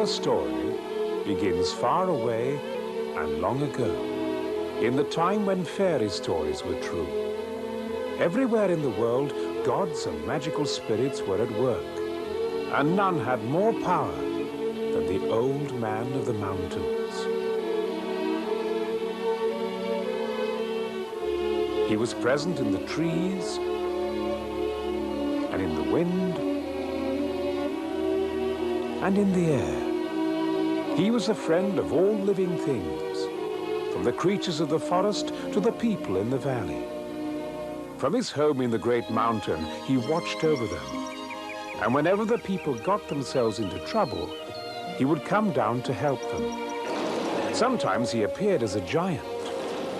Our story begins far away and long ago, in the time when fairy stories were true. Everywhere in the world, gods and magical spirits were at work, and none had more power than the old man of the mountains. He was present in the trees and in the wind and in the air. He was a friend of all living things, from the creatures of the forest to the people in the valley. From his home in the great mountain, he watched over them. And whenever the people got themselves into trouble, he would come down to help them. Sometimes he appeared as a giant,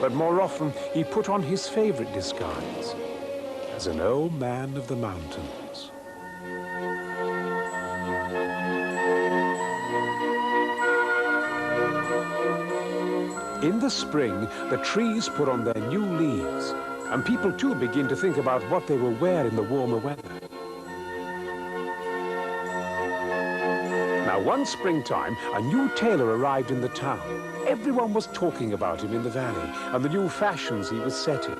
but more often he put on his favorite disguise, as an old man of the mountains. In the spring, the trees put on their new leaves, and people too begin to think about what they will wear in the warmer weather. Now, one springtime, a new tailor arrived in the town. Everyone was talking about him in the valley and the new fashions he was setting.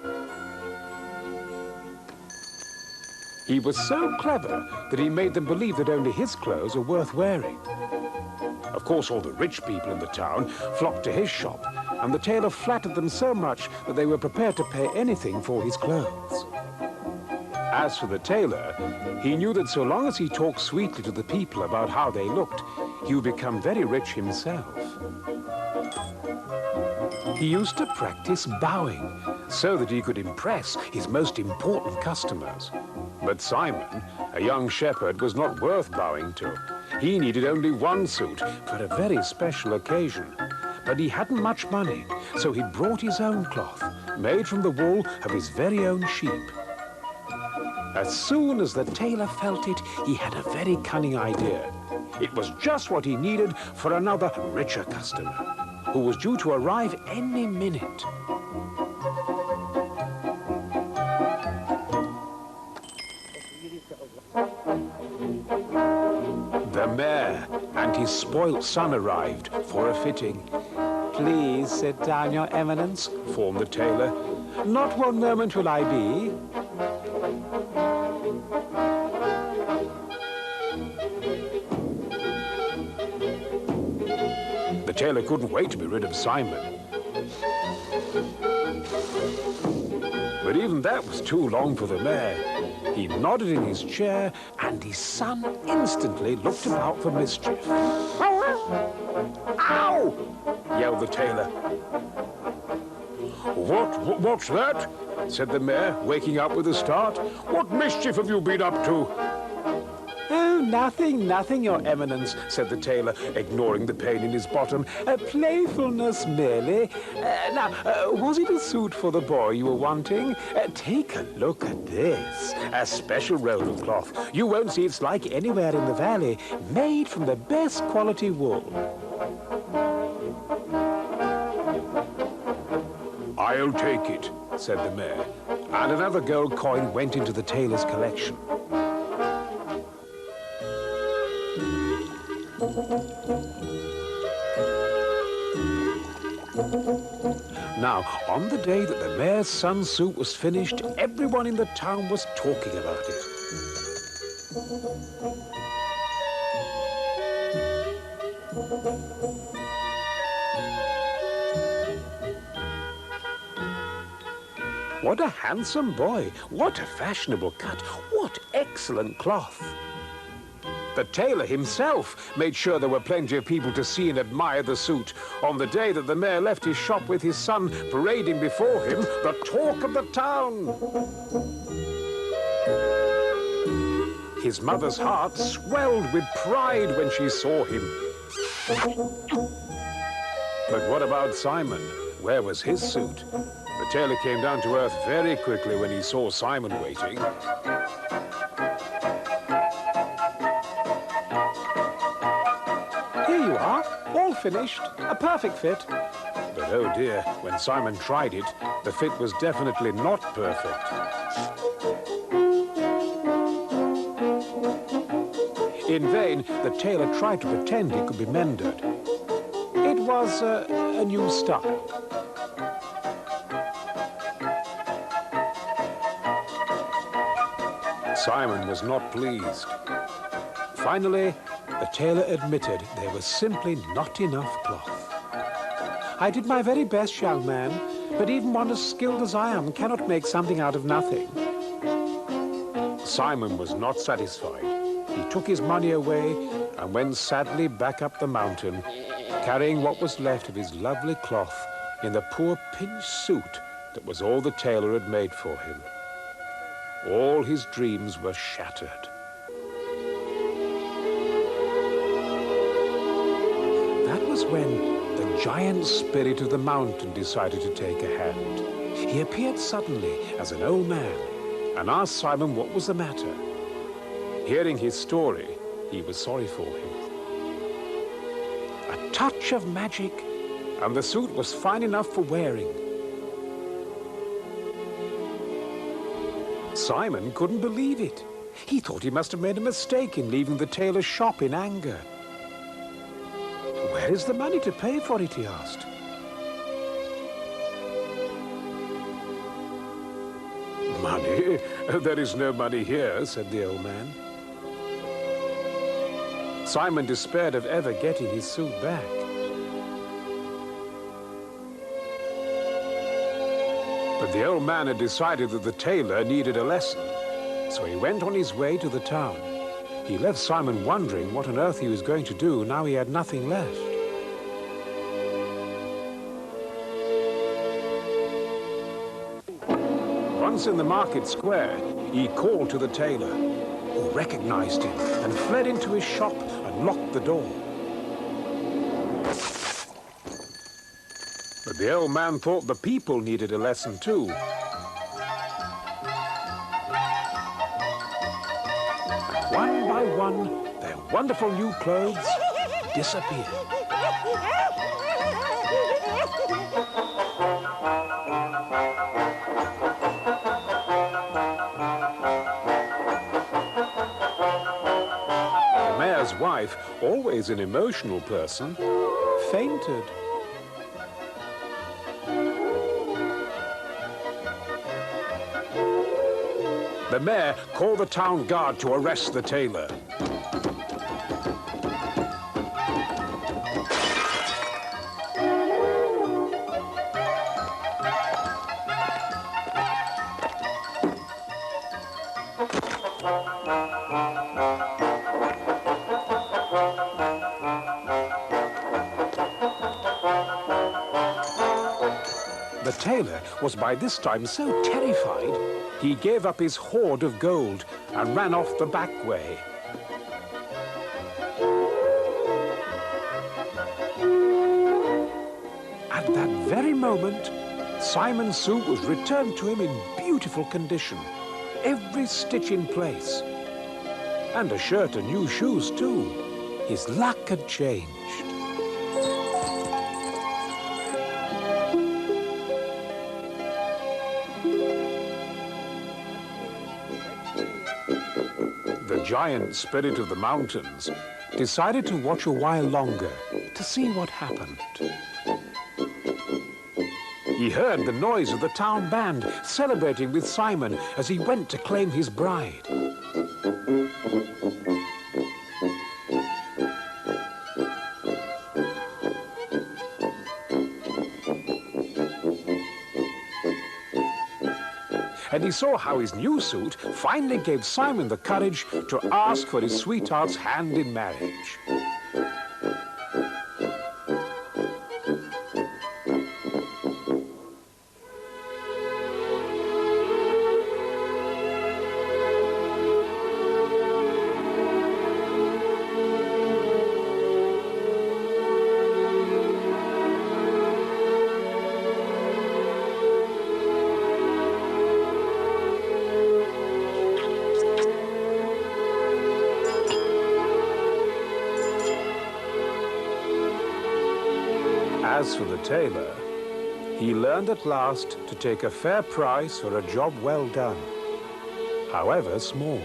He was so clever that he made them believe that only his clothes were worth wearing. Of course, all the rich people in the town flocked to his shop, and the tailor flattered them so much that they were prepared to pay anything for his clothes. As for the tailor, he knew that so long as he talked sweetly to the people about how they looked, he would become very rich himself. He used to practice bowing so that he could impress his most important customers. But Simon, a young shepherd, was not worth bowing to. He needed only one suit for a very special occasion. But he hadn't much money, so he brought his own cloth, made from the wool of his very own sheep. As soon as the tailor felt it, he had a very cunning idea. It was just what he needed for another richer customer, who was due to arrive any minute. The mayor and his spoilt son arrived for a fitting. "Please sit down, Your Eminence," informed the tailor. "Not one moment will I be." The tailor couldn't wait to be rid of Simon. But even that was too long for the mayor. He nodded in his chair, and his son instantly looked about for mischief. "Ow!" yelled the tailor. What's that?" said the mayor, waking up with a start. "What mischief have you been up to?" "Oh, nothing, Your Eminence," said the tailor, ignoring the pain in his bottom. "Playfulness merely. Now, was it a suit for the boy you were wanting? Take a look at this. A special roll of cloth. You won't see its like anywhere in the valley. Made from the best quality wool." "I'll take it," said the mayor, and another gold coin went into the tailor's collection. Now, on the day that the mayor's son's suit was finished, everyone in the town was talking about it. What a handsome boy! What a fashionable cut! What excellent cloth! The tailor himself made sure there were plenty of people to see and admire the suit. On the day that the mayor left his shop with his son parading before him, the talk of the town. His mother's heart swelled with pride when she saw him. But what about Simon? Where was his suit? The tailor came down to earth very quickly when he saw Simon waiting. "Here you are, all finished, a perfect fit." But oh dear, when Simon tried it, the fit was definitely not perfect. In vain, the tailor tried to pretend it could be mended. It was a new style. Simon was not pleased. Finally, the tailor admitted there was simply not enough cloth. "I did my very best, young man, but even one as skilled as I am cannot make something out of nothing." Simon was not satisfied. He took his money away and went sadly back up the mountain, carrying what was left of his lovely cloth in the poor pinched suit that was all the tailor had made for him. All his dreams were shattered. That was when the giant spirit of the mountain decided to take a hand. He appeared suddenly as an old man and asked Simon what was the matter. Hearing his story, he was sorry for him. A touch of magic, and the suit was fine enough for wearing. Simon couldn't believe it. He thought he must have made a mistake in leaving the tailor's shop in anger. "Where is the money to pay for it?" he asked. "Money? There is no money here," said the old man. Simon despaired of ever getting his suit back. But the old man had decided that the tailor needed a lesson, so he went on his way to the town. He left Simon wondering what on earth he was going to do now he had nothing left. Once in the market square, he called to the tailor, who recognized him and fled into his shop and locked the door. But the old man thought the people needed a lesson too. And one by one, their wonderful new clothes disappeared. The mayor's wife, always an emotional person, fainted. The mayor called the town guard to arrest the tailor. The tailor was by this time so terrified, he gave up his hoard of gold and ran off the back way. At that very moment, Simon's suit was returned to him in beautiful condition, every stitch in place, and a shirt and new shoes too. His luck had changed. The giant spirit of the mountains decided to watch a while longer to see what happened. He heard the noise of the town band celebrating with Simon as he went to claim his bride. And he saw how his new suit finally gave Simon the courage to ask for his sweetheart's hand in marriage. As for the tailor, he learned at last to take a fair price for a job well done, however small.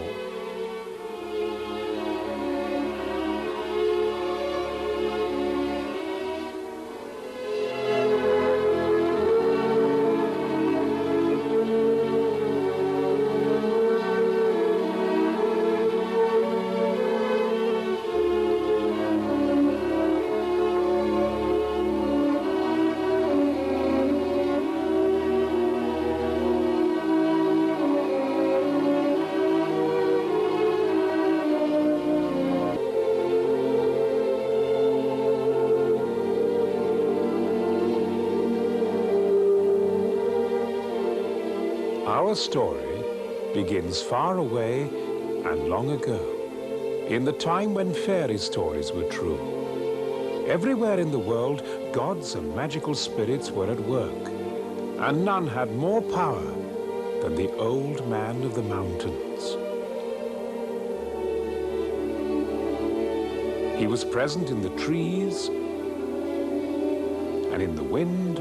Our story begins far away and long ago, in the time when fairy stories were true. Everywhere in the world, gods and magical spirits were at work, and none had more power than the old man of the mountains. He was present in the trees and in the wind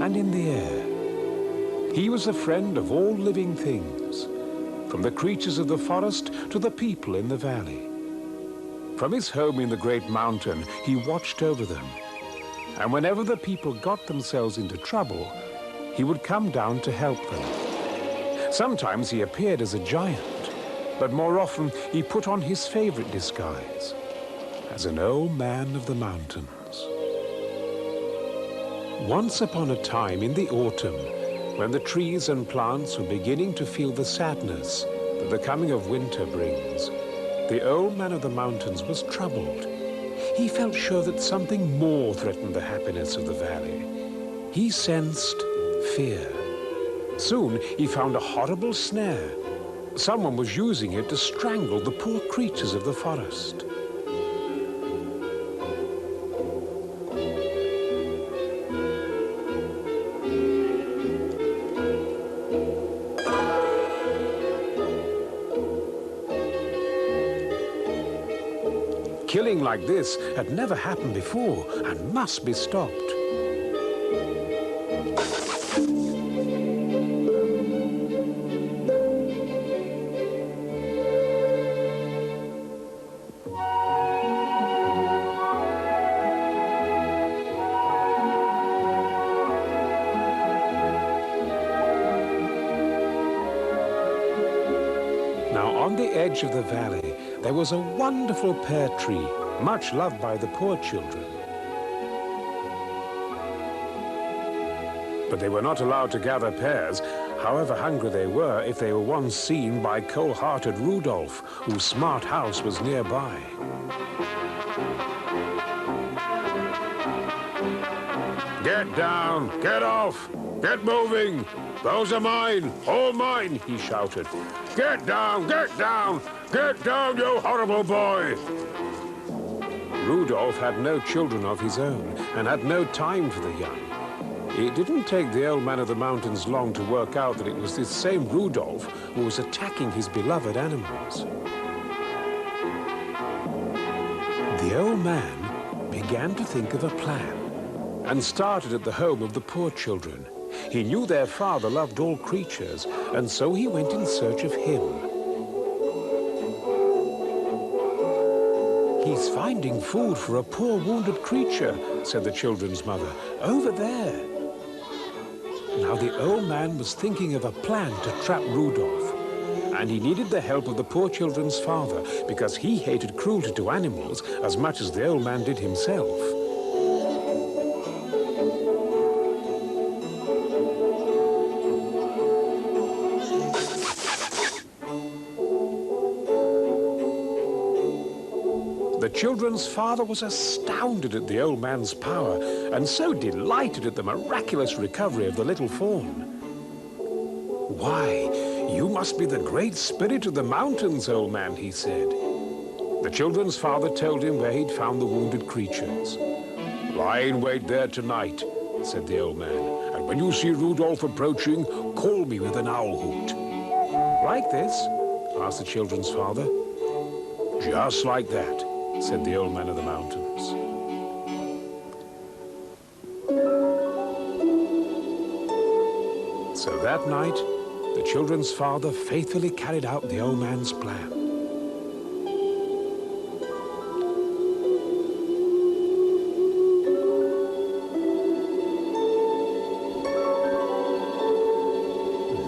and in the air. He was a friend of all living things, from the creatures of the forest to the people in the valley. From his home in the great mountain, he watched over them. And whenever the people got themselves into trouble, he would come down to help them. Sometimes he appeared as a giant, but more often he put on his favorite disguise, as an old man of the mountains. Once upon a time in the autumn, when the trees and plants were beginning to feel the sadness that the coming of winter brings, the old man of the mountains was troubled. He felt sure that something more threatened the happiness of the valley. He sensed fear. Soon he found a horrible snare. Someone was using it to strangle the poor creatures of the forest. Killing like this had never happened before and must be stopped. Now, on the edge of the valley, there was a wonderful pear tree, much loved by the poor children. But they were not allowed to gather pears, however hungry they were, if they were once seen by cold-hearted Rudolph, whose smart house was nearby. Get down! Get off! Get moving! Those are mine! All mine! He shouted. Get down! Get down! Get down, you horrible boy! Rudolph had no children of his own and had no time for the young. It didn't take the old man of the mountains long to work out that it was this same Rudolph who was attacking his beloved animals. The old man began to think of a plan and started at the home of the poor children. He knew their father loved all creatures, and so he went in search of him. He's finding food for a poor wounded creature, said the children's mother, over there. Now the old man was thinking of a plan to trap Rudolph, and he needed the help of the poor children's father because he hated cruelty to animals as much as the old man did himself. The children's father was astounded at the old man's power and so delighted at the miraculous recovery of the little fawn. Why, you must be the great spirit of the mountains, old man, he said. The children's father told him where he'd found the wounded creatures. Lie in wait there tonight, said the old man, and when you see Rudolph approaching, call me with an owl hoot. Like this? Asked the children's father. Just like that, said the old man of the mountains. So that night, the children's father faithfully carried out the old man's plan.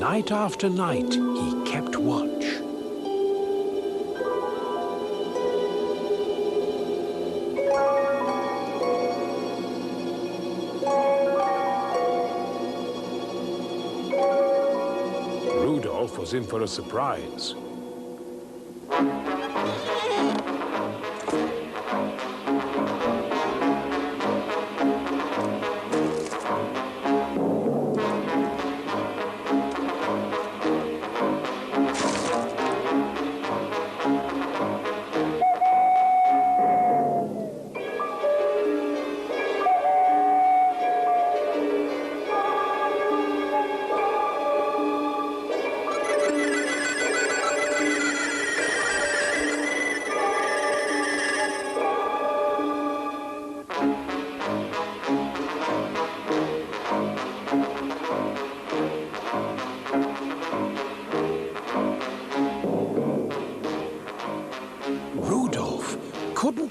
Night after night, he kept watch. Rudolph was in for a surprise.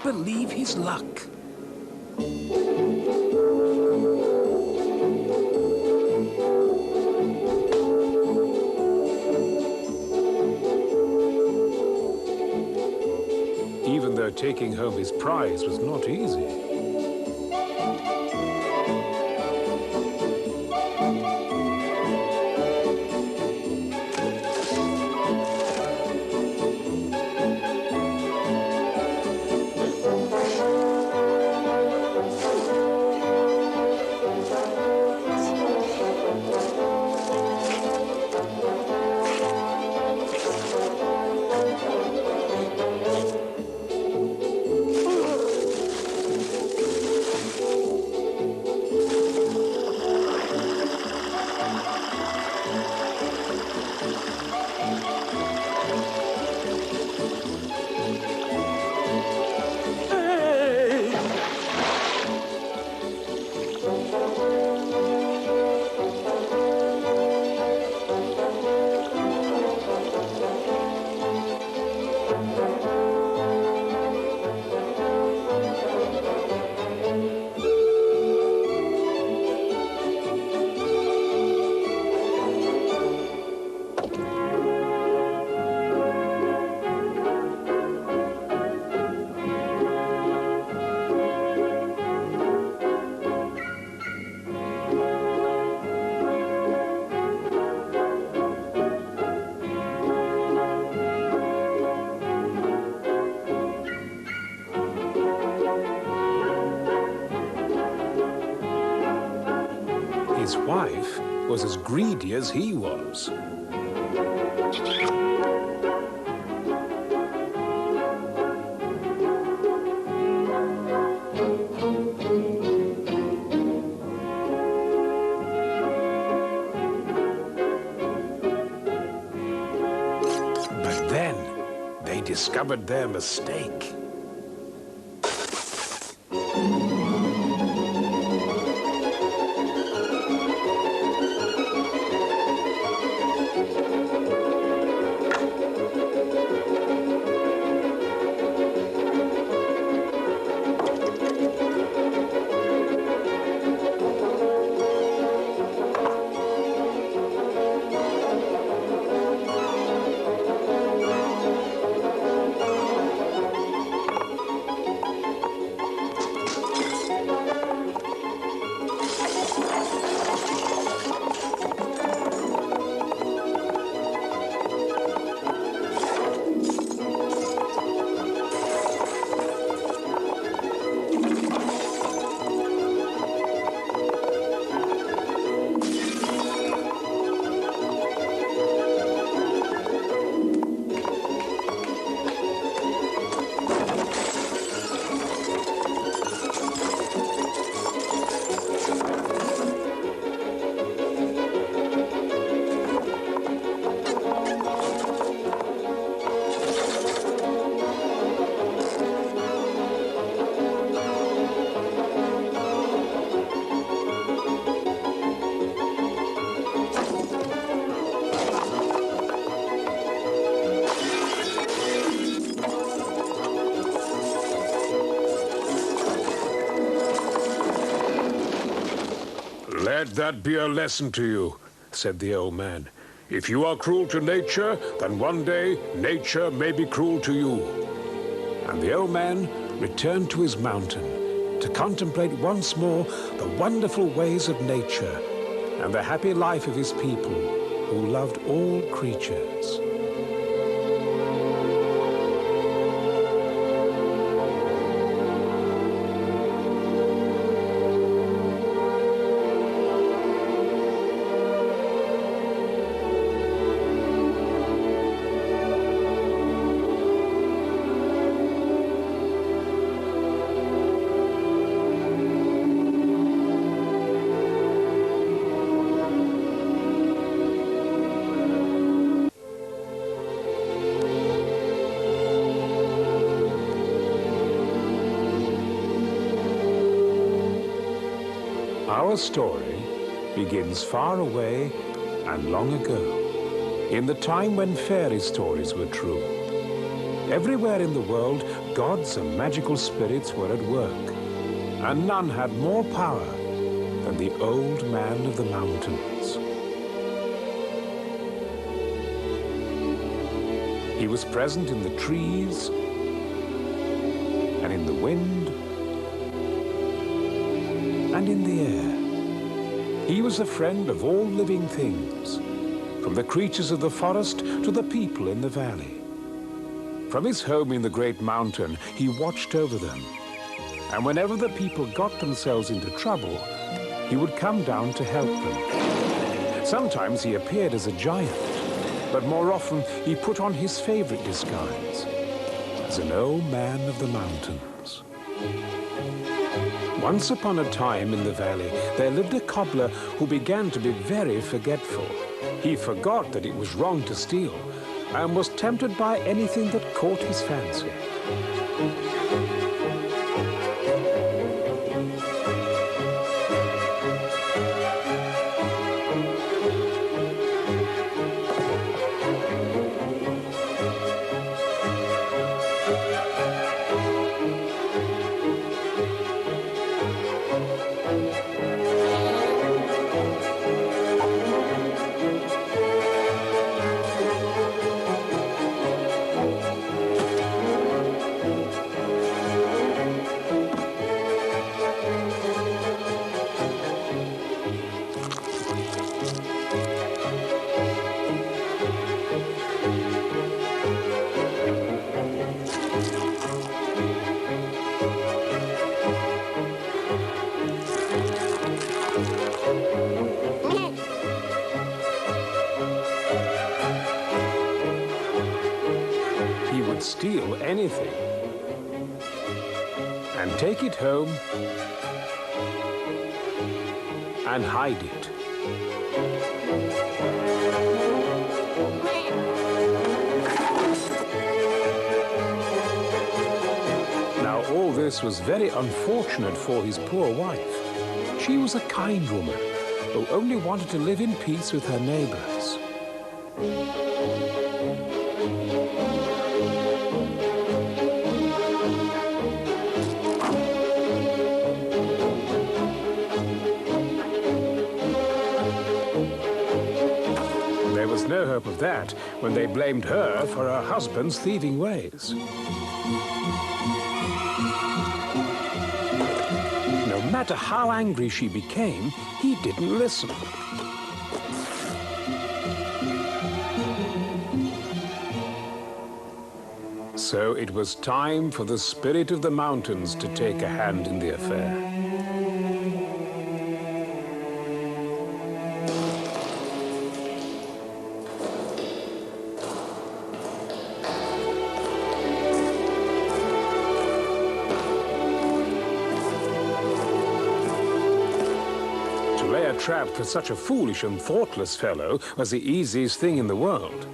believe his luck. Even though taking home his prize was not easy. His wife was as greedy as he was. But then they discovered their mistake. "Let that be a lesson to you," said the old man. "If you are cruel to nature, then one day nature may be cruel to you." And the old man returned to his mountain to contemplate once more the wonderful ways of nature and the happy life of his people who loved all creatures. Our story begins far away and long ago, in the time when fairy stories were true. Everywhere in the world, gods and magical spirits were at work, and none had more power than the old man of the mountains. He was present in the trees and in the wind and in the air. He was a friend of all living things, from the creatures of the forest to the people in the valley. From his home in the great mountain, he watched over them. And whenever the people got themselves into trouble, he would come down to help them. Sometimes he appeared as a giant, but more often he put on his favorite disguise, as an old man of the mountains. Once upon a time in the valley, there lived a cobbler who began to be very forgetful. He forgot that it was wrong to steal, and was tempted by anything that caught his fancy. Steal anything and take it home and hide it. Now all this was very unfortunate for his poor wife. She was a kind woman who only wanted to live in peace with her neighbors. There was no hope of that when they blamed her for her husband's thieving ways. No matter how angry she became, he didn't listen. So it was time for the spirit of the mountains to take a hand in the affair. Trap for such a foolish and thoughtless fellow was the easiest thing in the world.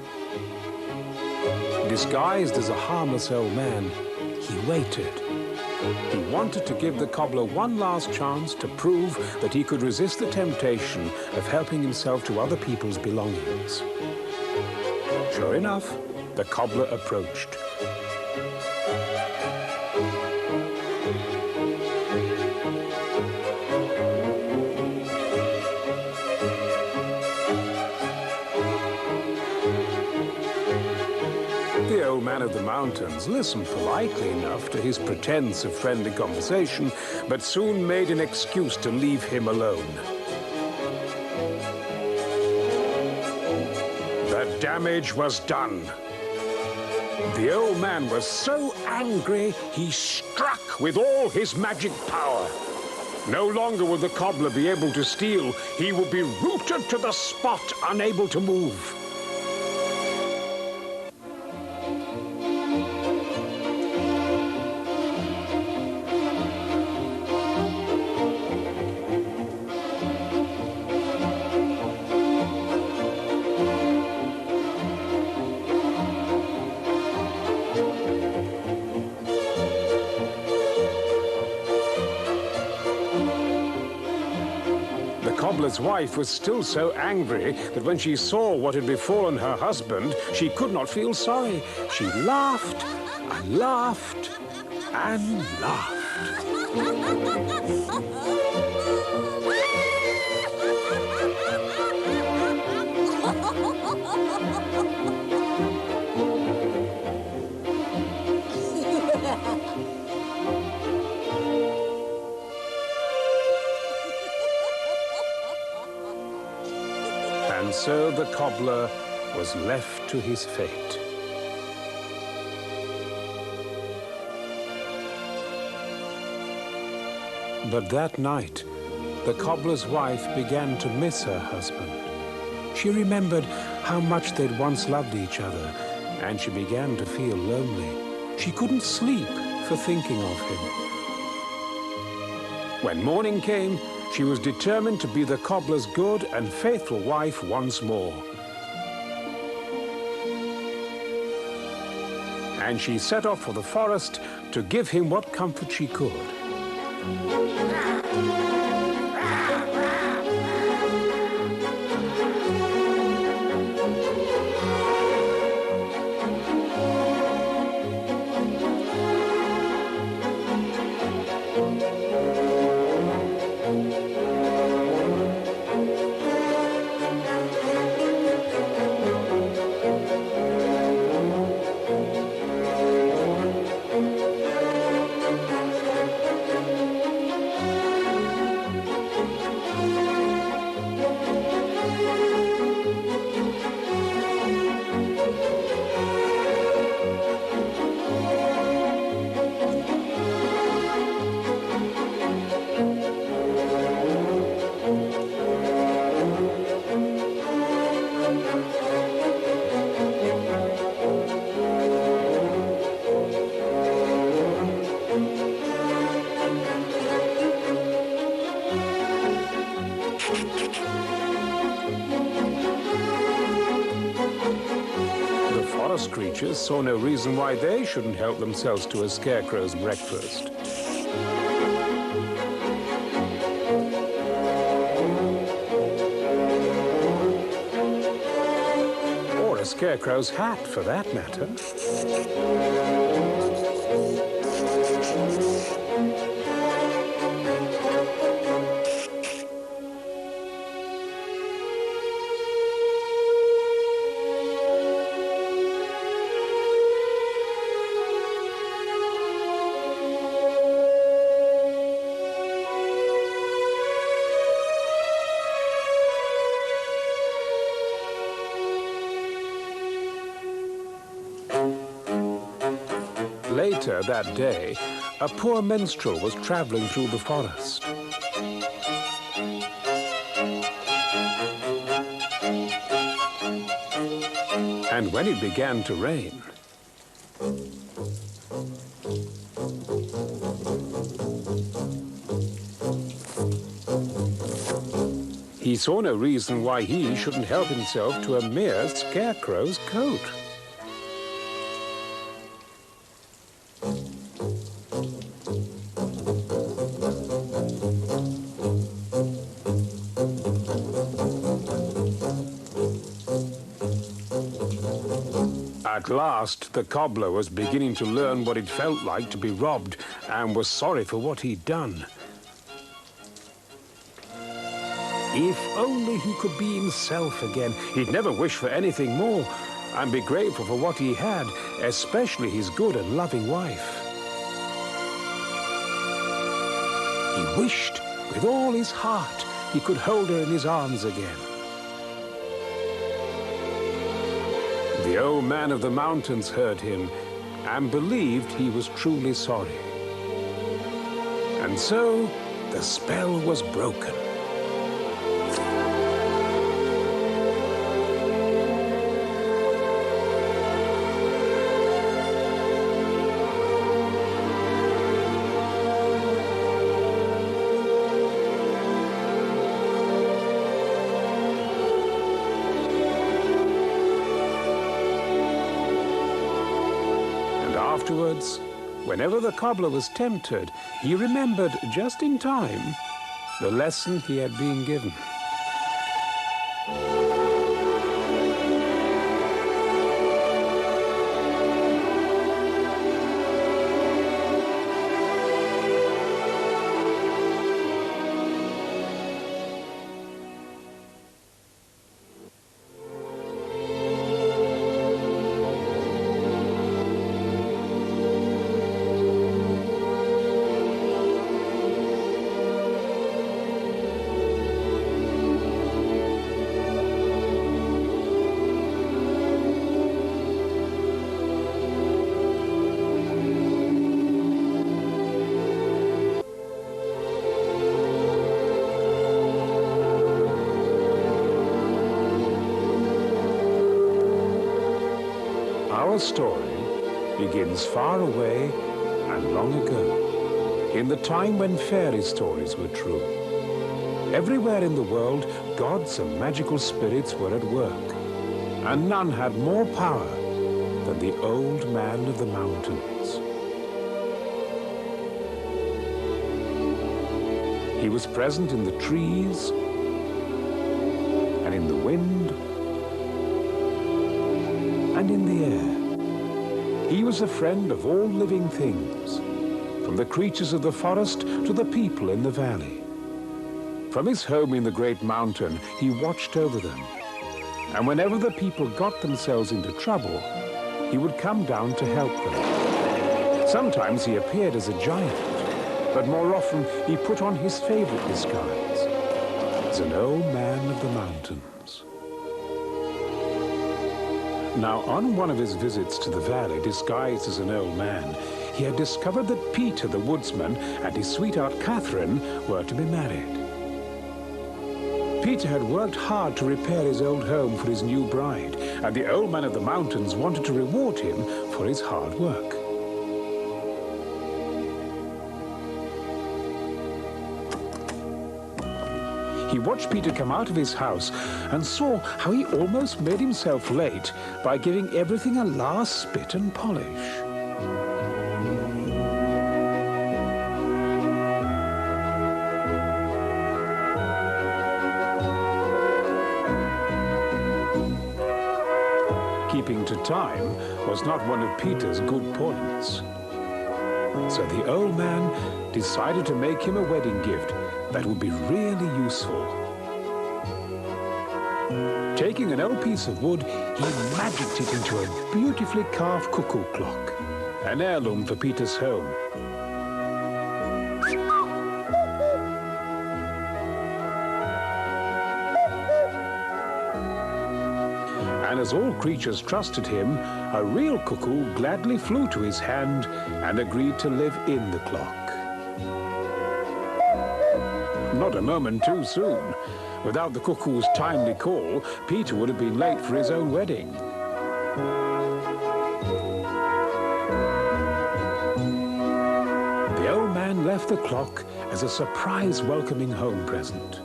Disguised as a harmless old man, he waited. He wanted to give the cobbler one last chance to prove that he could resist the temptation of helping himself to other people's belongings. Sure enough, the cobbler approached. The old man of the mountains listened politely enough to his pretense of friendly conversation, but soon made an excuse to leave him alone. The damage was done. The old man was so angry, he struck with all his magic power. No longer would the cobbler be able to steal. He would be rooted to the spot, unable to move. The cobbler's cobbler's wife was still so angry that when she saw what had befallen her husband, she could not feel sorry. She laughed and laughed and laughed. And so the cobbler was left to his fate. But that night, the cobbler's wife began to miss her husband. She remembered how much they'd once loved each other, and she began to feel lonely. She couldn't sleep for thinking of him. When morning came, she was determined to be the cobbler's good and faithful wife once more. And she set off for the forest to give him what comfort she could. Forest creatures saw no reason why they shouldn't help themselves to a scarecrow's breakfast. Or a scarecrow's hat, for that matter. Later that day, a poor minstrel was traveling through the forest. And when it began to rain, he saw no reason why he shouldn't help himself to a mere scarecrow's coat. At last, the cobbler was beginning to learn what it felt like to be robbed and was sorry for what he'd done. If only he could be himself again, he'd never wish for anything more and be grateful for what he had, especially his good and loving wife. He wished with all his heart he could hold her in his arms again. The old man of the mountains heard him and believed he was truly sorry. And so the spell was broken. Afterwards, whenever the cobbler was tempted, he remembered just in time the lesson he had been given. Our story begins far away and long ago, in the time when fairy stories were true. Everywhere in the world, gods and magical spirits were at work, and none had more power than the old man of the mountains. He was present in the trees and in the wind and in the air. He was a friend of all living things, from the creatures of the forest to the people in the valley. From his home in the great mountain, he watched over them. And whenever the people got themselves into trouble, he would come down to help them. Sometimes he appeared as a giant, but more often he put on his favorite disguise, as an old man of the mountains. Now, on one of his visits to the valley, disguised as an old man, he had discovered that Peter the woodsman and his sweetheart Catherine were to be married. Peter had worked hard to repair his old home for his new bride, and the old man of the mountains wanted to reward him for his hard work. He watched Peter come out of his house and saw how he almost made himself late by giving everything a last spit and polish. Keeping to time was not one of Peter's good points. So the old man decided to make him a wedding gift that would be really useful. Taking an old piece of wood, he magicked it into a beautifully carved cuckoo clock, an heirloom for Peter's home. And as all creatures trusted him, a real cuckoo gladly flew to his hand and agreed to live in the clock. Not a moment too soon. Without the cuckoo's timely call, Peter would have been late for his own wedding. The old man left the clock as a surprise welcoming home present.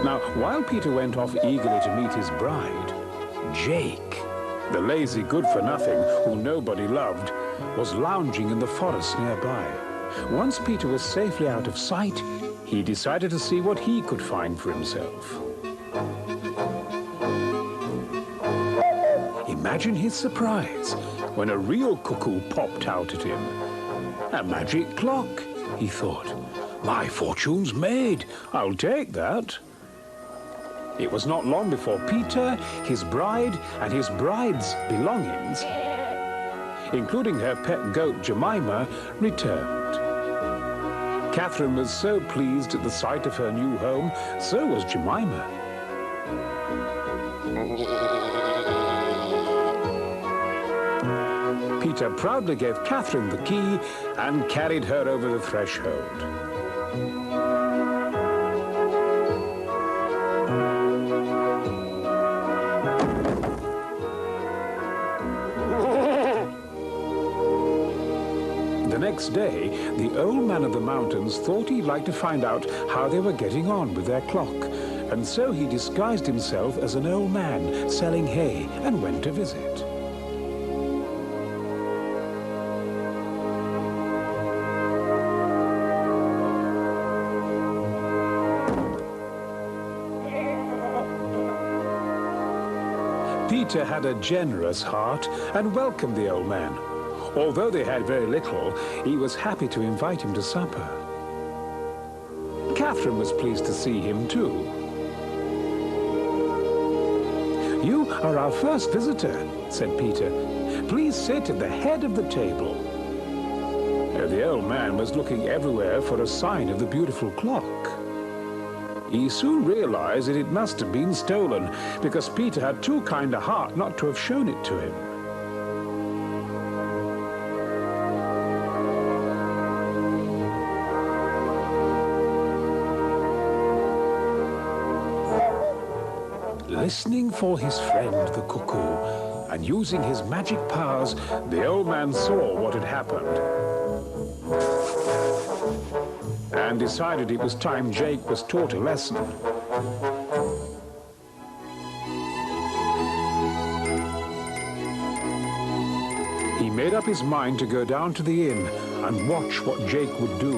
Now, while Peter went off eagerly to meet his bride, Jake, the lazy good-for-nothing who nobody loved, was lounging in the forest nearby. Once Peter was safely out of sight, he decided to see what he could find for himself. Imagine his surprise when a real cuckoo popped out at him. A magic clock, he thought. My fortune's made. I'll take that. It was not long before Peter, his bride, and his bride's belongings, including her pet goat Jemima, returned. Catherine was so pleased at the sight of her new home, so was Jemima. Peter proudly gave Catherine the key and carried her over the threshold. The next day, the old man of the mountains thought he'd like to find out how they were getting on with their clock, and so he disguised himself as an old man selling hay and went to visit. Peter had a generous heart and welcomed the old man. Although they had very little, he was happy to invite him to supper. Catherine was pleased to see him too. "You are our first visitor," said Peter. "Please sit at the head of the table." The old man was looking everywhere for a sign of the beautiful clock. He soon realized that it must have been stolen, because Peter had too kind a heart not to have shown it to him. Listening for his friend, the cuckoo, and using his magic powers, the old man saw what had happened and decided it was time Jake was taught a lesson. He made up his mind to go down to the inn and watch what Jake would do.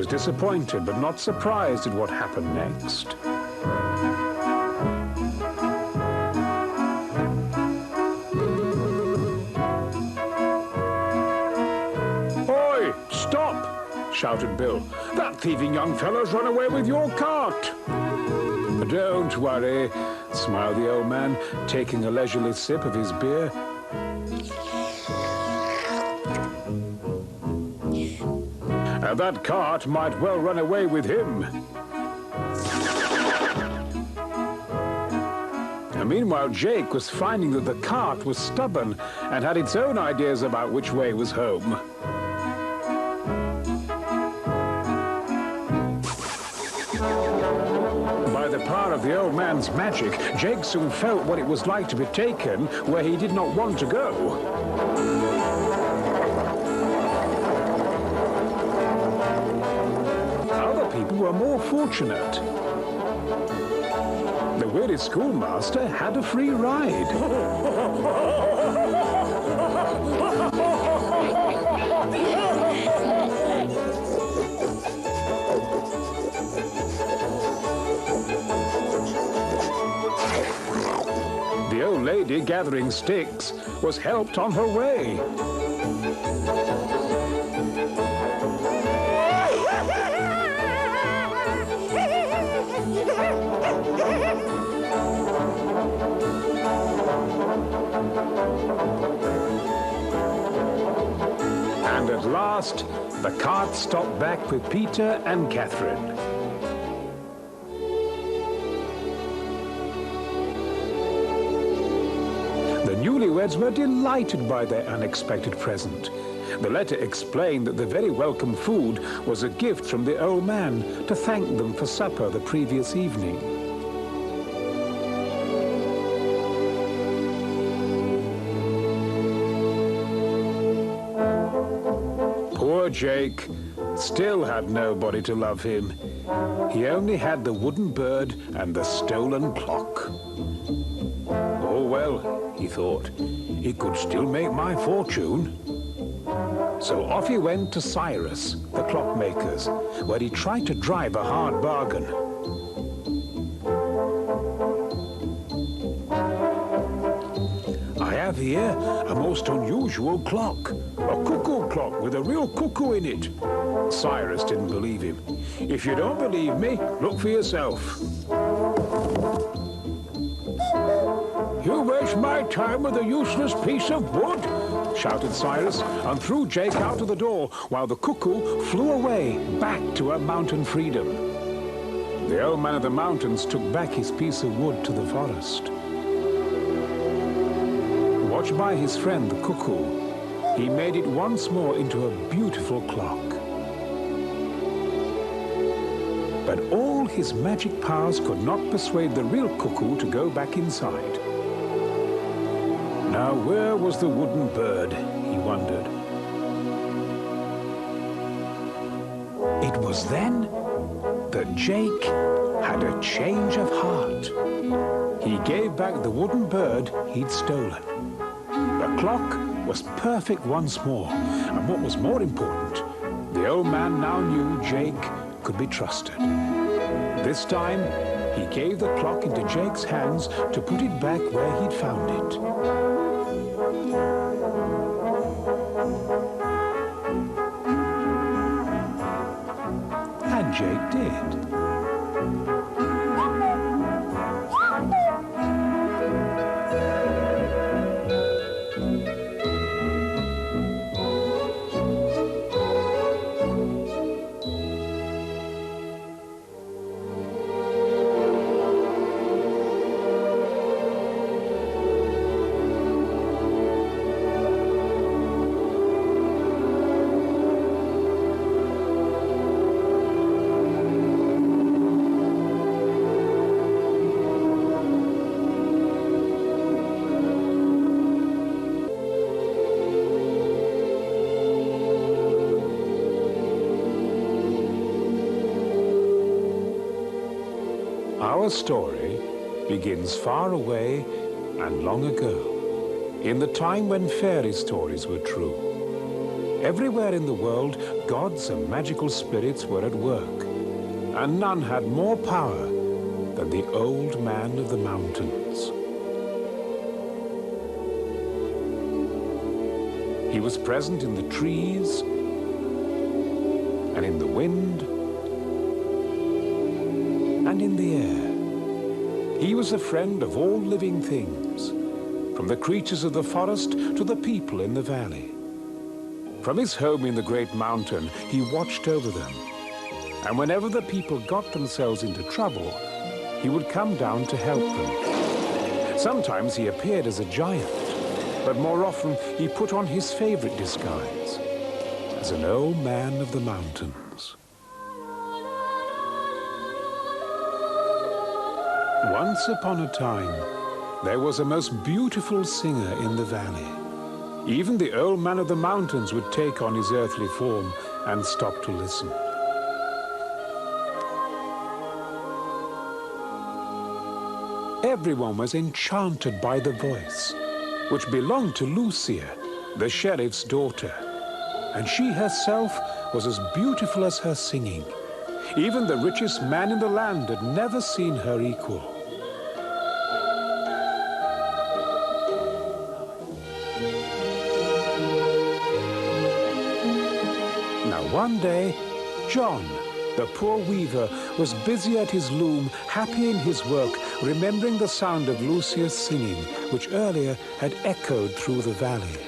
Disappointed but not surprised at what happened next. "Oi, stop!" shouted Bill. "That thieving young fellow's run away with your cart." "Don't worry," smiled the old man, taking a leisurely sip of his beer. "That cart might well run away with him." And meanwhile, Jake was finding that the cart was stubborn and had its own ideas about which way was home. By the power of the old man's magic, Jake soon felt what it was like to be taken where he did not want to go. People were more fortunate. The weary schoolmaster had a free ride. The old lady gathering sticks was helped on her way. And at last, the cart stopped back with Peter and Catherine. The newlyweds were delighted by their unexpected present. The letter explained that the very welcome food was a gift from the old man to thank them for supper the previous evening. Poor Jake still had nobody to love him. He only had the wooden bird and the stolen clock. Oh well, he thought, it could still make my fortune. So off he went to Cyrus, the clockmaker's, where he tried to drive a hard bargain. "I have here a most unusual clock, a cuckoo clock with a real cuckoo in it." Cyrus didn't believe him. "If you don't believe me, look for yourself." "You waste my time with a useless piece of wood," shouted Cyrus, and threw Jake out of the door, while the cuckoo flew away back to her mountain freedom. The old man of the mountains took back his piece of wood to the forest. Watched by his friend the cuckoo, he made it once more into a beautiful clock. But all his magic powers could not persuade the real cuckoo to go back inside. Now where was the wooden bird, he wondered. It was then that Jake had a change of heart. He gave back the wooden bird he'd stolen. The clock was perfect once more, and what was more important, the old man now knew Jake could be trusted. This time, he gave the clock into Jake's hands to put it back where he'd found it. And Jake did. Our story begins far away and long ago, in the time when fairy stories were true. Everywhere in the world, gods and magical spirits were at work, and none had more power than the old man of the mountains. He was present in the trees and in the wind and in the air. He was a friend of all living things, from the creatures of the forest to the people in the valley. From his home in the great mountain, he watched over them. And whenever the people got themselves into trouble, he would come down to help them. Sometimes he appeared as a giant, but more often he put on his favorite disguise, as an old man of the mountains. Once upon a time, there was a most beautiful singer in the valley. Even the old man of the mountains would take on his earthly form and stop to listen. Everyone was enchanted by the voice, which belonged to Lucia, the sheriff's daughter. And she herself was as beautiful as her singing. Even the richest man in the land had never seen her equal. Now one day, John, the poor weaver, was busy at his loom, happy in his work, remembering the sound of Lucia's singing, which earlier had echoed through the valley.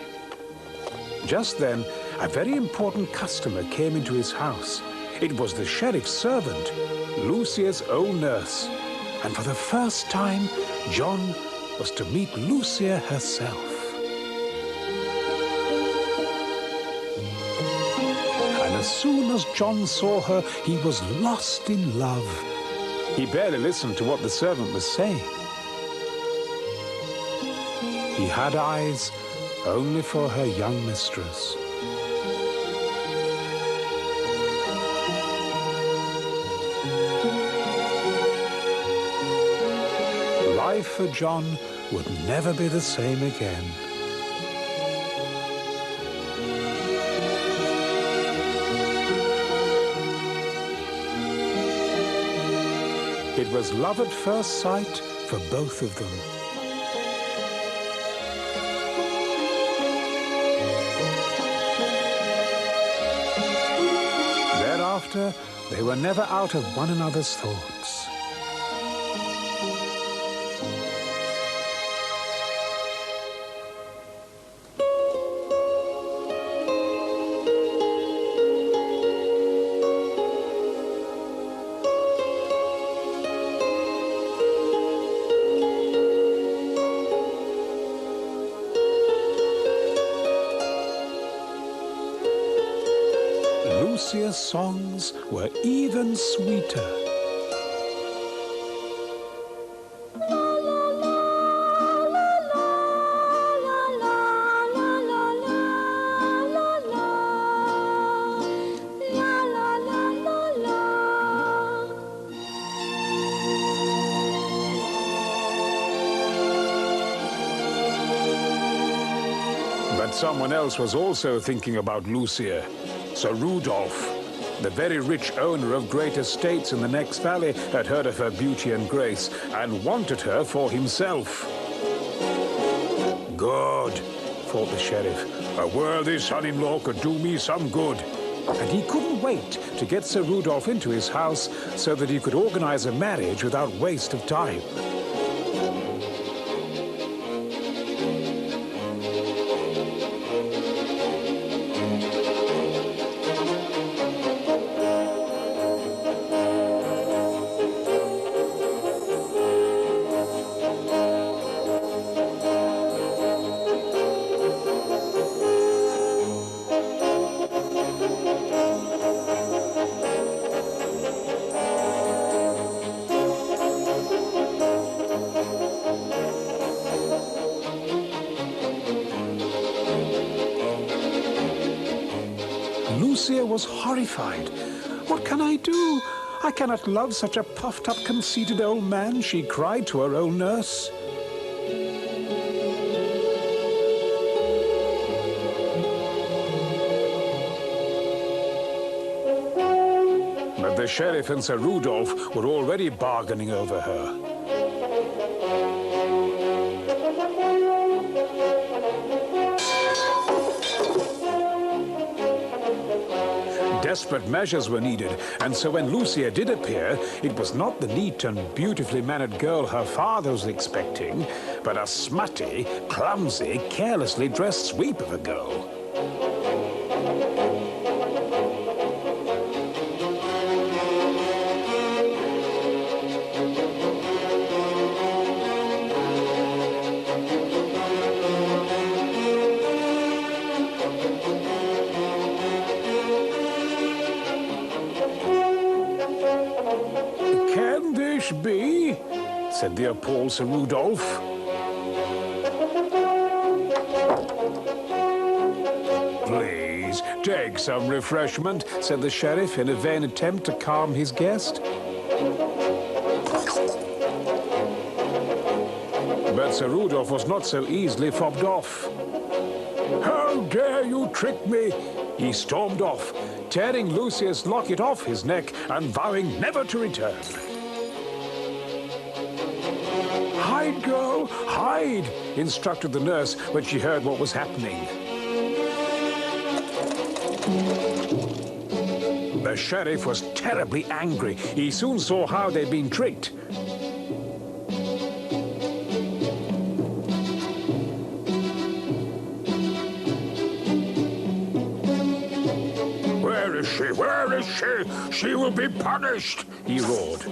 Just then, a very important customer came into his house. It was the sheriff's servant, Lucia's own nurse. And for the first time, John was to meet Lucia herself. And as soon as John saw her, he was lost in love. He barely listened to what the servant was saying. He had eyes only for her young mistress. Life for John would never be the same again. It was love at first sight for both of them. Thereafter, they were never out of one another's thoughts. Lucia's songs were even sweeter. But someone else was also thinking about Lucia. Sir Rudolph, the very rich owner of great estates in the next valley, had heard of her beauty and grace and wanted her for himself. Good, thought the sheriff. A worthy son-in-law could do me some good. And he couldn't wait to get Sir Rudolph into his house so that he could organize a marriage without waste of time. Lucia was horrified. What can I do? I cannot love such a puffed-up, conceited old man, she cried to her old nurse. But the sheriff and Sir Rudolph were already bargaining over her. Desperate measures were needed, and so when Lucia did appear, it was not the neat and beautifully mannered girl her father was expecting, but a smutty, clumsy, carelessly dressed sweep of a girl. Can this be? Said the appalled Sir Rudolph. Please, take some refreshment, said the sheriff in a vain attempt to calm his guest. But Sir Rudolph was not so easily fobbed off. How dare you trick me? He stormed off, tearing Lucia's locket off his neck and vowing never to return. Hide, girl, hide, instructed the nurse when she heard what was happening. The sheriff was terribly angry. He soon saw how they'd been tricked. Where is she? Where is she? She will be punished, he roared.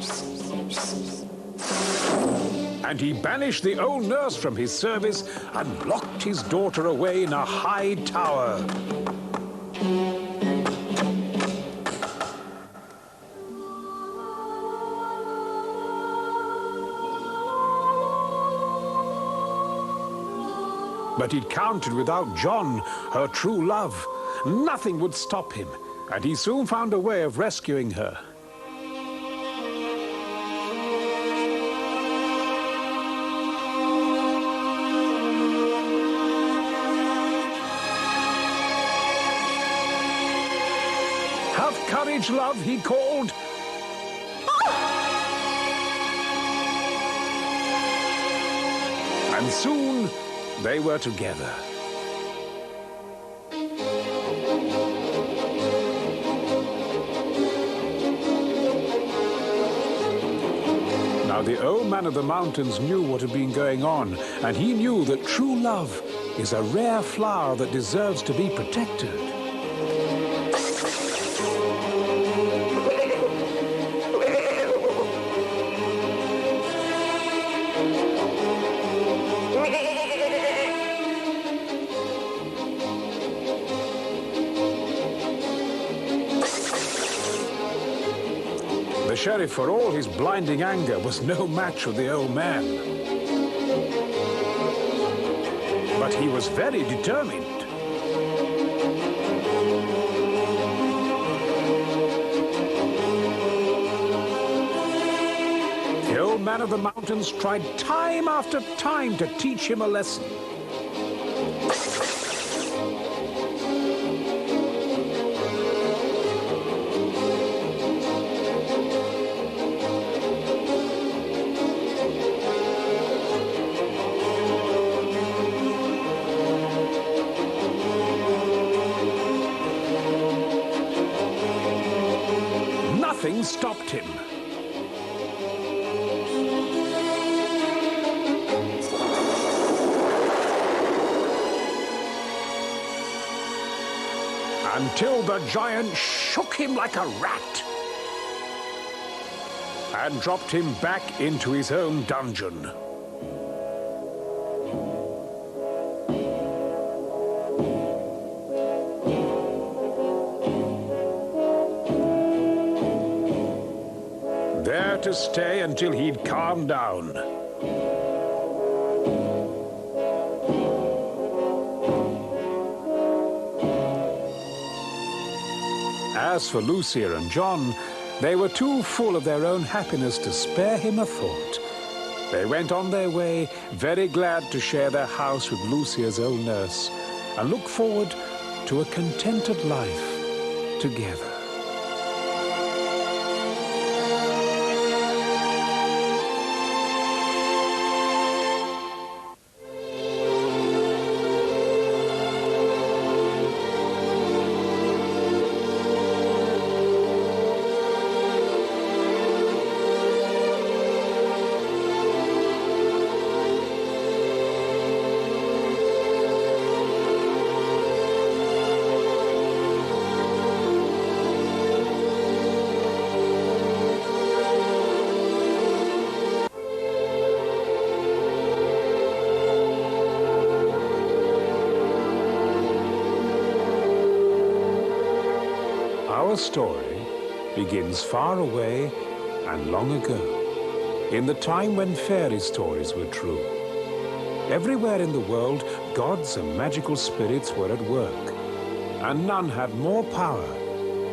And he banished the old nurse from his service and locked his daughter away in a high tower. But he'd counted without John, her true love. Nothing would stop him, and he soon found a way of rescuing her. Have courage, love, he called. And soon they were together. Now the old man of the mountains knew what had been going on, and he knew that true love is a rare flower that deserves to be protected. The sheriff, for all his blinding anger, was no match for the old man. But he was very determined. The old man of the mountains tried time after time to teach him a lesson. Nothing stopped him. Until the giant shook him like a rat and dropped him back into his own dungeon. There to stay until he'd calmed down. As for Lucia and John, They were too full of their own happiness to spare him a thought. They went on their way, very glad to share their house with Lucia's old nurse, and look forward to a contented life together. Our story begins far away and long ago, in the time when fairy stories were true. Everywhere in the world, gods and magical spirits were at work, and none had more power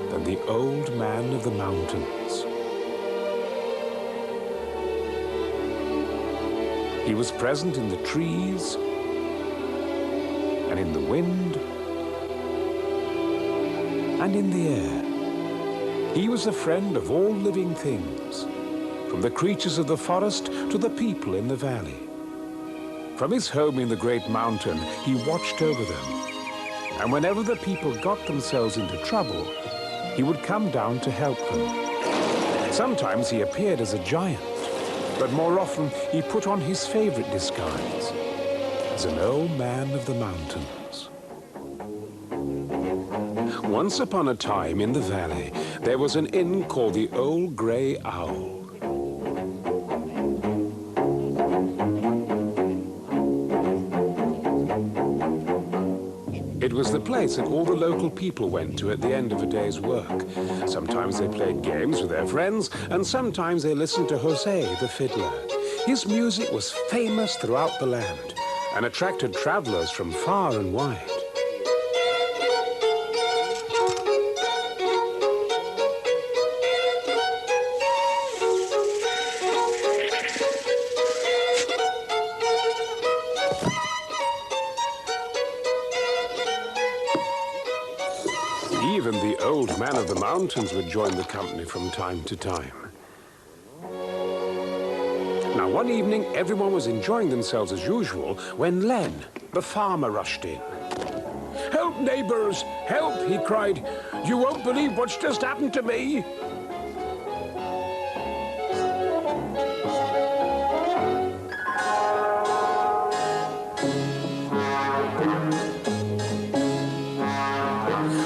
than the old man of the mountains. He was present in the trees and in the wind and in the air. He was a friend of all living things, from the creatures of the forest to the people in the valley. From his home in the great mountain, he watched over them. And whenever the people got themselves into trouble, he would come down to help them. Sometimes he appeared as a giant, but more often he put on his favorite disguise, as an old man of the mountains. Once upon a time in the valley, there was an inn called the Old Grey Owl. It was the place that all the local people went to at the end of a day's work. Sometimes they played games with their friends, and sometimes they listened to Jose, the fiddler. His music was famous throughout the land and attracted travelers from far and wide. Even the old man of the mountains would join the company from time to time. Now, one evening, everyone was enjoying themselves as usual when Len, the farmer, rushed in. "Help, neighbors! Help!" he cried. "You won't believe what's just happened to me!"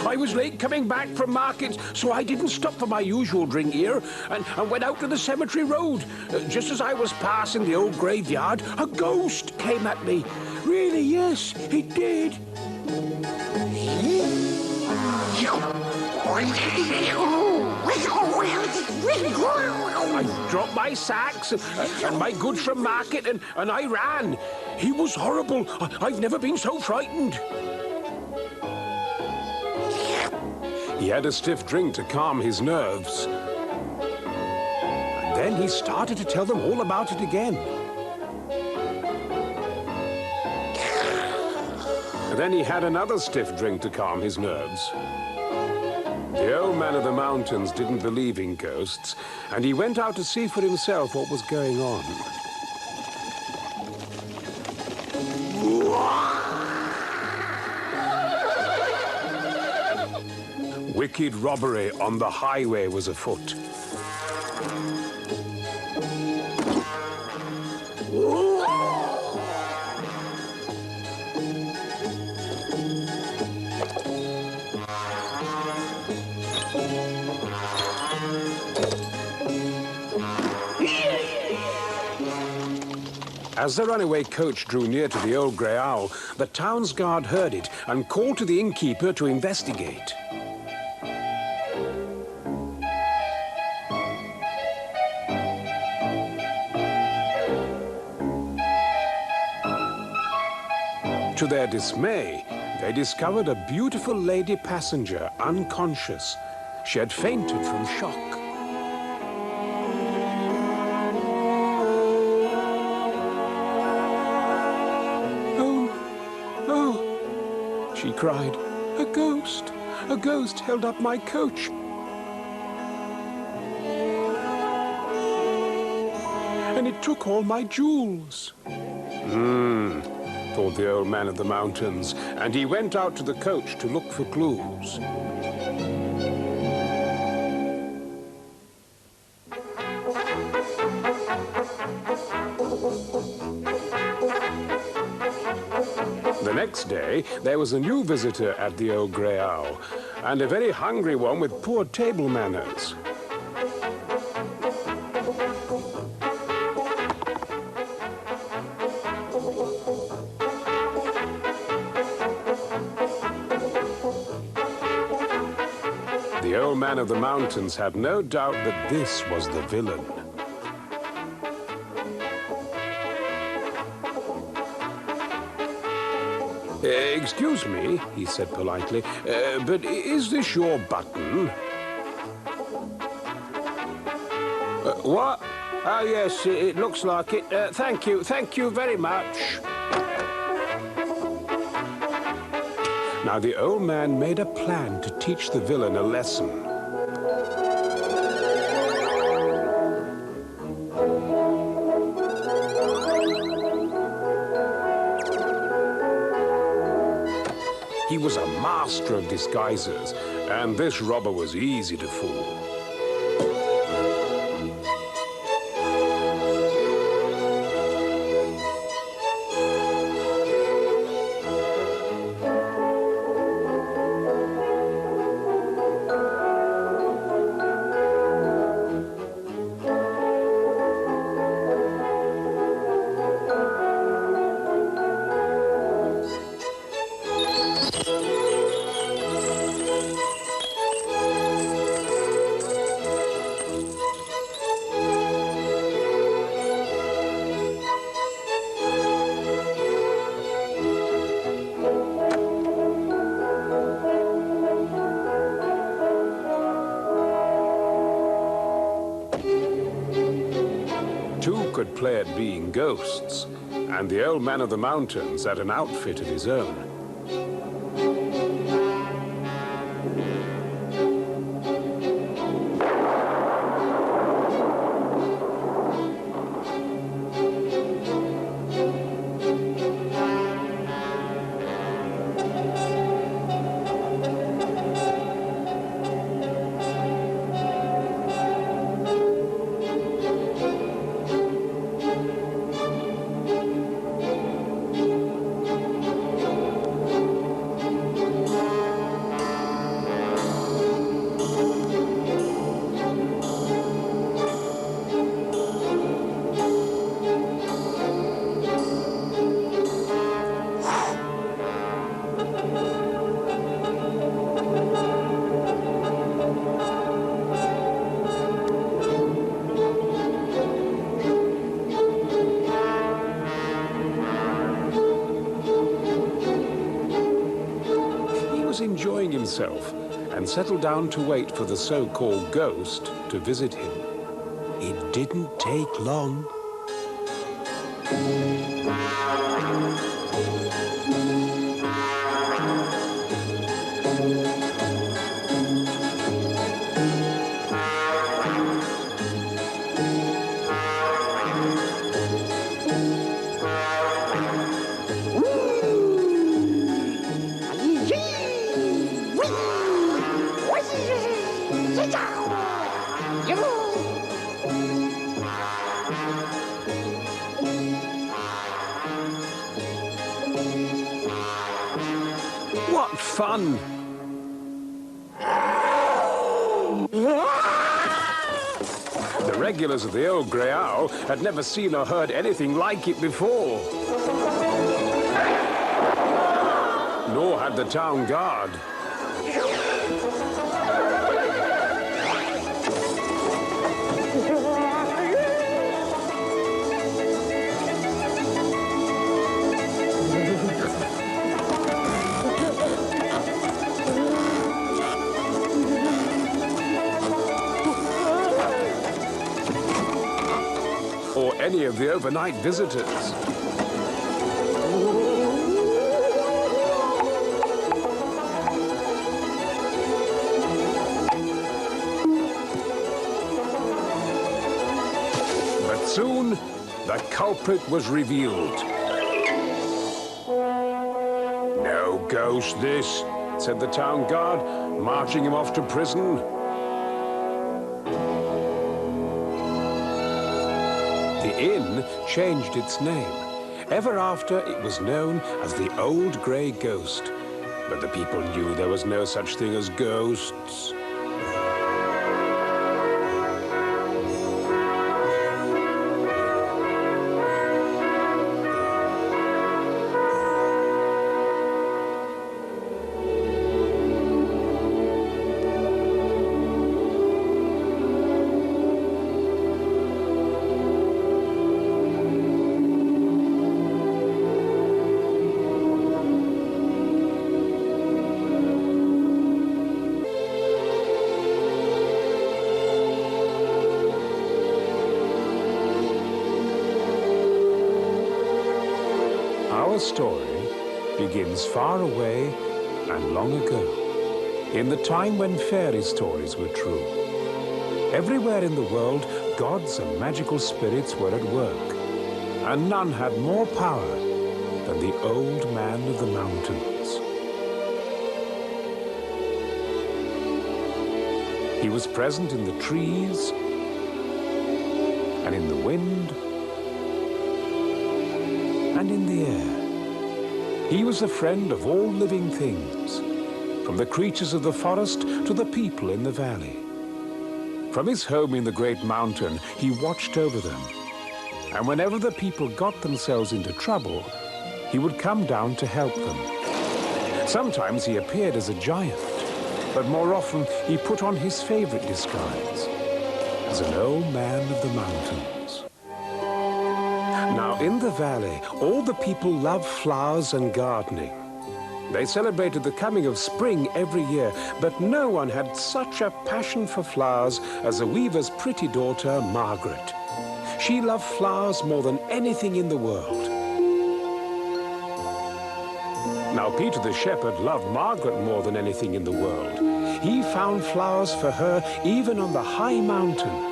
I was late coming back from market, so I didn't stop for my usual drink here and went out to the cemetery road. Just as I was passing the old graveyard, a ghost came at me. Really, yes, it did. I dropped my sacks and my goods from market and I ran. He was horrible. I've never been so frightened. He had a stiff drink to calm his nerves. And then he started to tell them all about it again. And then he had another stiff drink to calm his nerves. The old man of the mountains didn't believe in ghosts, and he went out to see for himself what was going on. Wicked robbery on the highway was afoot. As the runaway coach drew near to the Old Grey Owl, the town's guard heard it and called to the innkeeper to investigate. To their dismay, they discovered a beautiful lady passenger unconscious. She had fainted from shock. cried. A ghost! A ghost held up my coach. And it took all my jewels. Thought the old man of the mountains, and he went out to the coach to look for clues. The next day, there was a new visitor at the Old Grey Owl, and a very hungry one with poor table manners. The old man of the mountains had no doubt that this was the villain. Excuse me, he said politely, but is this your button? What? Oh, yes, it looks like it. Thank you very much. Now, the old man made a plan to teach the villain a lesson. He was a master of disguises, and this robber was easy to fool. Two could play at being ghosts, and the old man of the mountains had an outfit of his own. Enjoying himself and settled down to wait for the so-called ghost to visit him. It didn't take long. What fun! The regulars of the Old Grey Owl had never seen or heard anything like it before. Nor had the town guard. Or any of the overnight visitors. soon, the culprit was revealed. "No ghost, this," said the town guard, marching him off to prison. The inn changed its name. Ever after, it was known as the Old Grey Ghost. But the people knew there was no such thing as ghosts. Our story begins far away and long ago, in the time when fairy stories were true. Everywhere in the world, gods and magical spirits were at work, and none had more power than the old man of the mountains. He was present in the trees and in the wind and in the air. He was a friend of all living things, from the creatures of the forest to the people in the valley. From his home in the great mountain, he watched over them. And whenever the people got themselves into trouble, he would come down to help them. Sometimes he appeared as a giant, but more often he put on his favorite disguise, as an old man of the mountains. Now, in the valley, all the people loved flowers and gardening. They celebrated the coming of spring every year, but no one had such a passion for flowers as the weaver's pretty daughter, Margaret. She loved flowers more than anything in the world. Now, Peter the shepherd loved Margaret more than anything in the world. He found flowers for her even on the high mountain.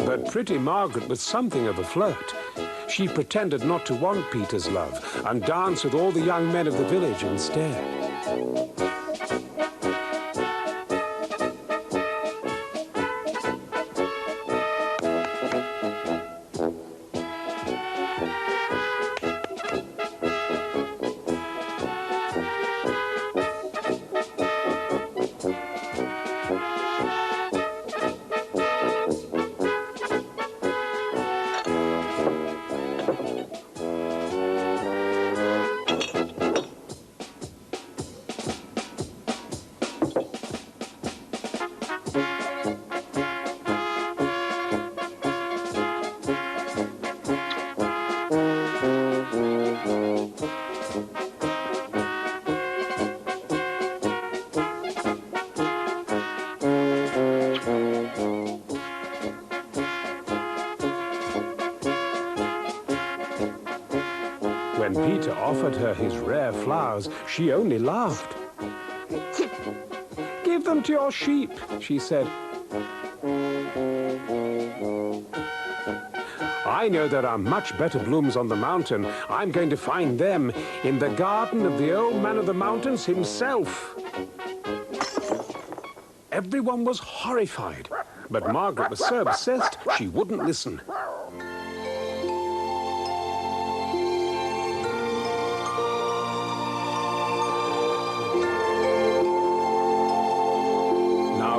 But pretty Margaret was something of a flirt. She pretended not to want Peter's love and danced with all the young men of the village instead. When Peter offered her his rare flowers, she only laughed. "Give them to your sheep," she said. "I know there are much better blooms on the mountain. I'm going to find them in the garden of the old man of the mountains himself." Everyone was horrified, but Margaret was so obsessed she wouldn't listen.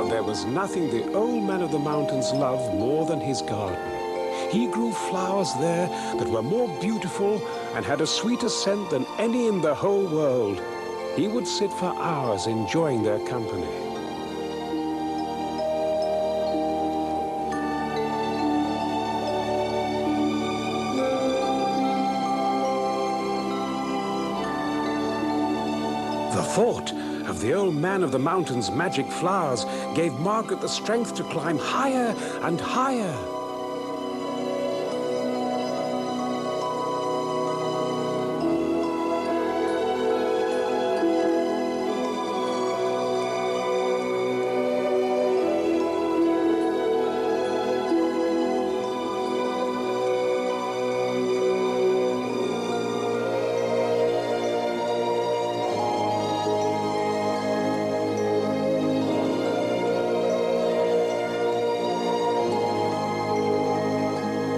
There was nothing the old man of the mountains loved more than his garden. He grew flowers there that were more beautiful and had a sweeter scent than any in the whole world. He would sit for hours enjoying their company. The thought of the old man of the mountain's magic flowers gave Margaret the strength to climb higher and higher.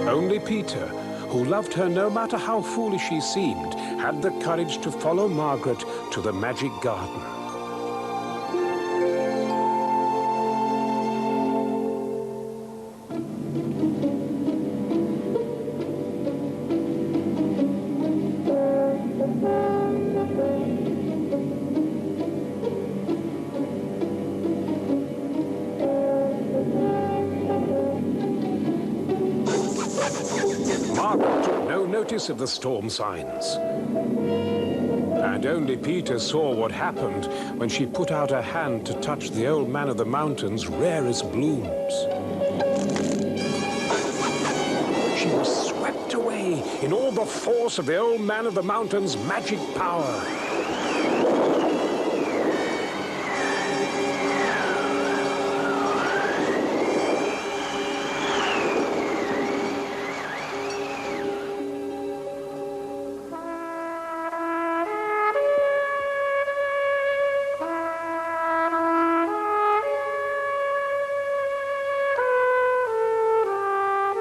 Only Peter, who loved her no matter how foolish she seemed, had the courage to follow Margaret to the magic garden. Margaret took no notice of the storm signs. And only Peter saw what happened when she put out her hand to touch the old man of the mountain's rarest blooms. She was swept away in all the force of the old man of the mountain's magic power.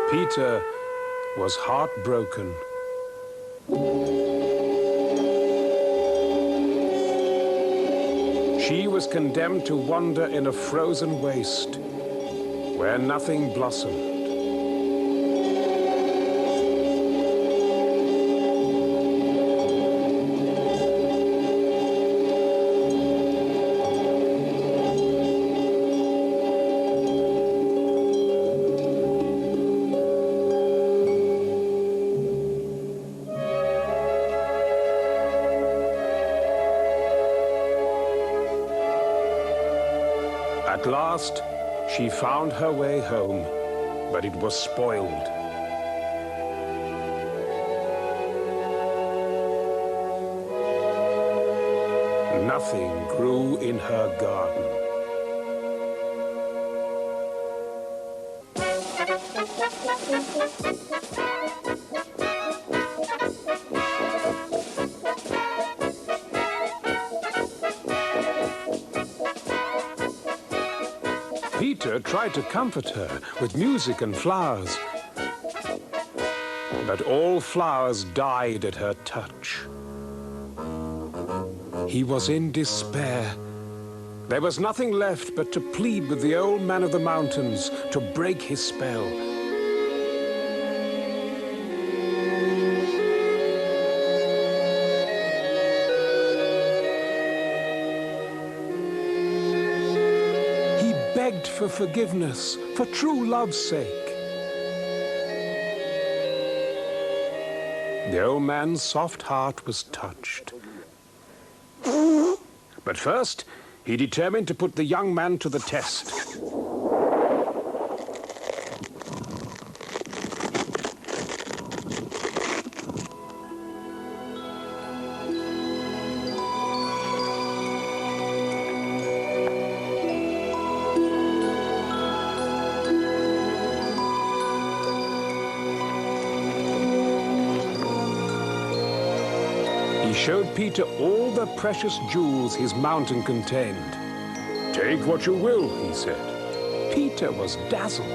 Peter was heartbroken. She was condemned to wander in a frozen waste where nothing blossomed. At last, she found her way home, but it was spoiled. Nothing grew in her garden. Peter tried to comfort her with music and flowers, but all flowers died at her touch. He was in despair. There was nothing left but to plead with the old man of the mountains to break his spell. Begged for forgiveness, for true love's sake. The old man's soft heart was touched. But first, he determined to put the young man to the test. He showed Peter all the precious jewels his mountain contained. "Take what you will," he said. Peter was dazzled.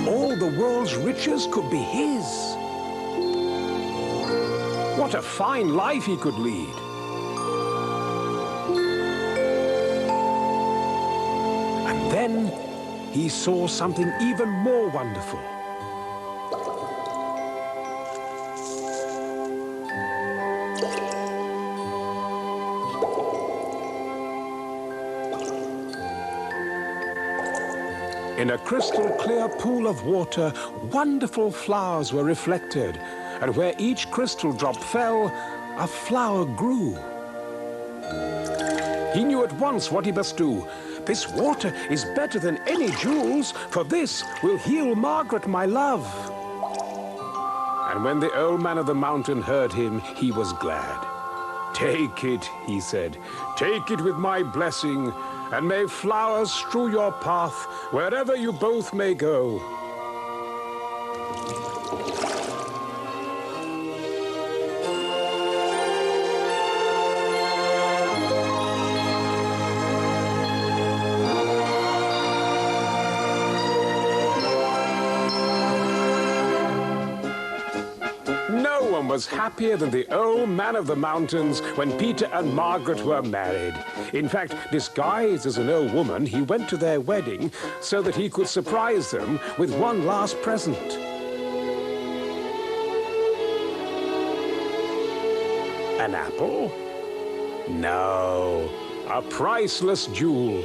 All the world's riches could be his. What a fine life he could lead. And then he saw something even more wonderful. In a crystal clear pool of water, wonderful flowers were reflected, and where each crystal drop fell, a flower grew. He knew at once what he must do. This water is better than any jewels, for this will heal Margaret, my love. And when the old man of the mountain heard him, he was glad. Take it, he said, take it with my blessing, and may flowers strew your path wherever you both may go. No one was happier than the old man of the mountains when Peter and Margaret were married. In fact, disguised as an old woman, he went to their wedding so that he could surprise them with one last present. An apple? No, a priceless jewel.